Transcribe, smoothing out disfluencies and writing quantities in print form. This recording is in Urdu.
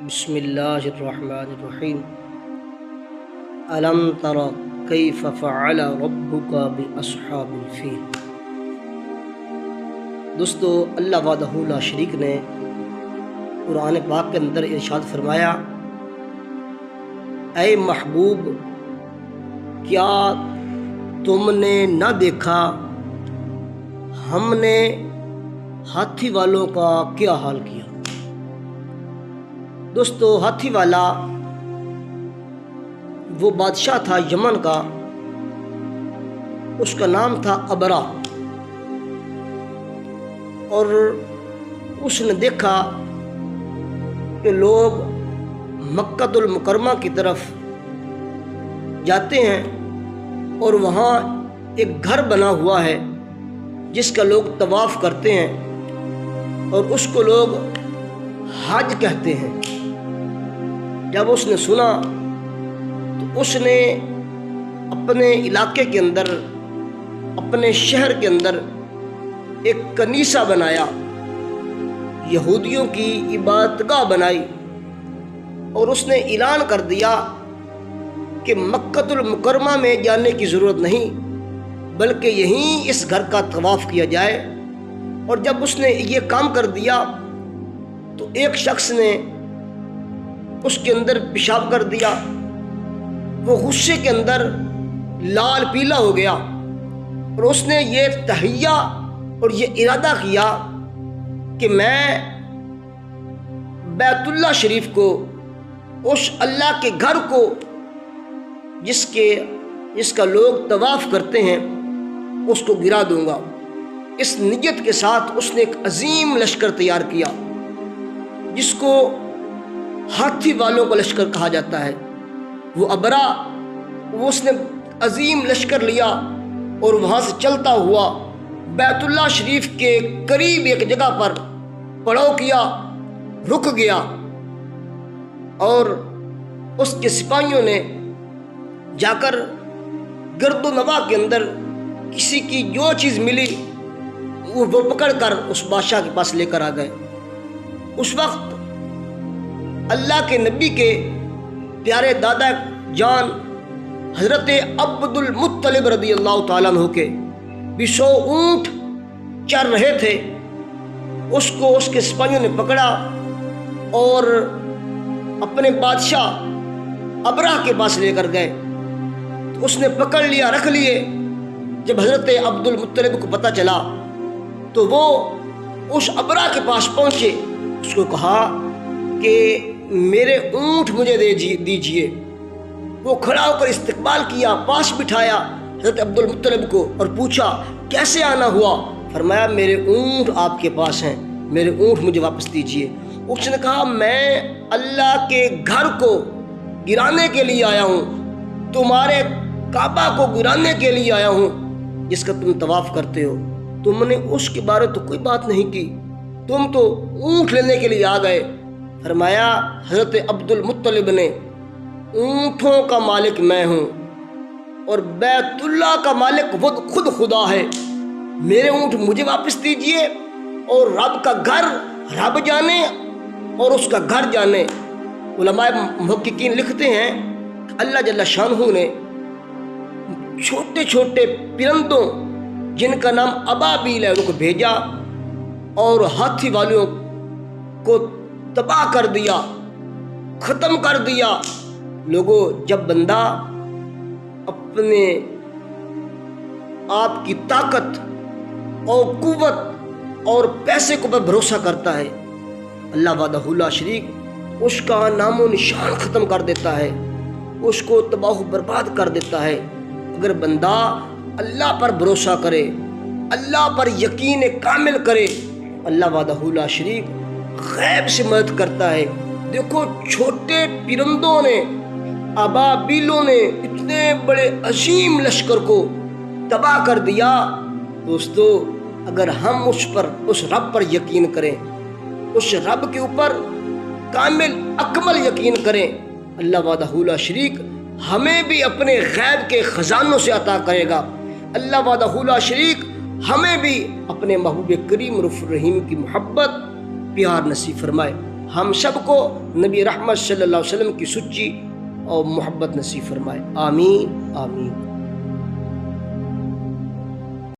بسم اللہ الرحمن الرحیم الم تر کیف فعل ربک باصحاب الفیل۔ دوستو، اللہ وحدہ لا شریک نے قرآن پاک کے اندر ارشاد فرمایا، اے محبوب، کیا تم نے نہ دیکھا ہم نے ہاتھی والوں کا کیا حال کیا۔ دوستو، ہاتھی والا وہ بادشاہ تھا یمن کا، اس کا نام تھا ابرا، اور اس نے دیکھا کہ لوگ مکۃ المکرمہ کی طرف جاتے ہیں اور وہاں ایک گھر بنا ہوا ہے جس کا لوگ طواف کرتے ہیں اور اس کو لوگ حج کہتے ہیں۔ جب اس نے سنا تو اس نے اپنے علاقے کے اندر، اپنے شہر کے اندر ایک کنیسہ بنایا، یہودیوں کی عبادت گاہ بنائی، اور اس نے اعلان کر دیا کہ مکۃ المکرمہ میں جانے کی ضرورت نہیں، بلکہ یہیں اس گھر کا طواف کیا جائے۔ اور جب اس نے یہ کام کر دیا تو ایک شخص نے اس کے اندر پیشاب کر دیا، وہ غصے کے اندر لال پیلا ہو گیا، اور اس نے یہ تہیہ اور یہ ارادہ کیا کہ میں بیت اللہ شریف کو، اس اللہ کے گھر کو جس کا لوگ طواف کرتے ہیں، اس کو گرا دوں گا۔ اس نیت کے ساتھ اس نے ایک عظیم لشکر تیار کیا جس کو ہاتھی والوں کا لشکر کہا جاتا ہے۔ وہ ابرا، اس نے عظیم لشکر لیا اور وہاں سے چلتا ہوا بیت اللہ شریف کے قریب ایک جگہ پر پڑاؤ کیا، رک گیا، اور اس کے سپاہیوں نے جا کر گرد و نواح کے اندر کسی کی جو چیز ملی وہ پکڑ کر اس بادشاہ کے پاس لے کر آ گئے۔ اس وقت اللہ کے نبی کے پیارے دادا جان حضرت عبد المطلب رضی اللہ تعالیٰ عنہ کے 200 اونٹ چر رہے تھے۔ اس کو اس کے سپاہیوں نے پکڑا اور اپنے بادشاہ ابرا کے پاس لے کر گئے۔ تو اس نے پکڑ لیا، رکھ لیے۔ جب حضرت عبد المطلب کو پتہ چلا تو وہ اس ابرا کے پاس پہنچے، اس کو کہا کہ میرے اونٹ مجھے دیجئے۔ وہ کھڑا ہو کر استقبال کیا، پاس بٹھایا حضرت عبد المطلب کو اور پوچھا کیسے آنا ہوا؟ فرمایا میرے اونٹ آپ کے پاس ہیں، میرے اونٹ مجھے واپس دیجئے۔ اس نے کہا میں اللہ کے گھر کو گرانے کے لیے آیا ہوں، تمہارے کعبہ کو گرانے کے لیے آیا ہوں جس کا تم طواف کرتے ہو۔ تم نے اس کے بارے تو کوئی بات نہیں کی، تم تو اونٹ لینے کے لیے آ گئے۔ فرمایا حضرت عبد المطلب نے، اونٹوں کا مالک میں ہوں اور بیت اللہ کا مالک خود خدا ہے، میرے اونٹ مجھے واپس دیجئے، اور رب کا گھر رب جانے اور اس کا گھر جانے۔ علماء محققین لکھتے ہیں کہ اللہ جل شانہ نے چھوٹے چھوٹے پرندوں جن کا نام ابابیل ہے ان کو بھیجا اور ہاتھی والوں کو تباہ کر دیا، ختم کر دیا۔ لوگوں، جب بندہ اپنے آپ کی طاقت اور قوت اور پیسے کو پر بھروسہ کرتا ہے، اللہ وحدہ لا شریک اس کا نام و نشان ختم کر دیتا ہے، اس کو تباہ و برباد کر دیتا ہے۔ اگر بندہ اللہ پر بھروسہ کرے، اللہ پر یقین کامل کرے، اللہ وحدہ لا شریک غیب سے مدد کرتا ہے۔ دیکھو، چھوٹے پرندوں نے، ابابیلوں نے اتنے بڑے عظیم لشکر کو تباہ کر دیا۔ دوستو، اگر ہم اس رب پر یقین کریں، اس رب کے اوپر کامل اکمل یقین کریں، اللہ وحدہ لا شریک ہمیں بھی اپنے غیب کے خزانوں سے عطا کرے گا۔ اللہ وحدہ لا شریک ہمیں بھی اپنے محبوب کریم رف الرحیم کی محبت پیار نصیب فرمائے۔ ہم سب کو نبی رحمت صلی اللہ علیہ وسلم کی سچی اور محبت نصیب فرمائے، آمین آمین۔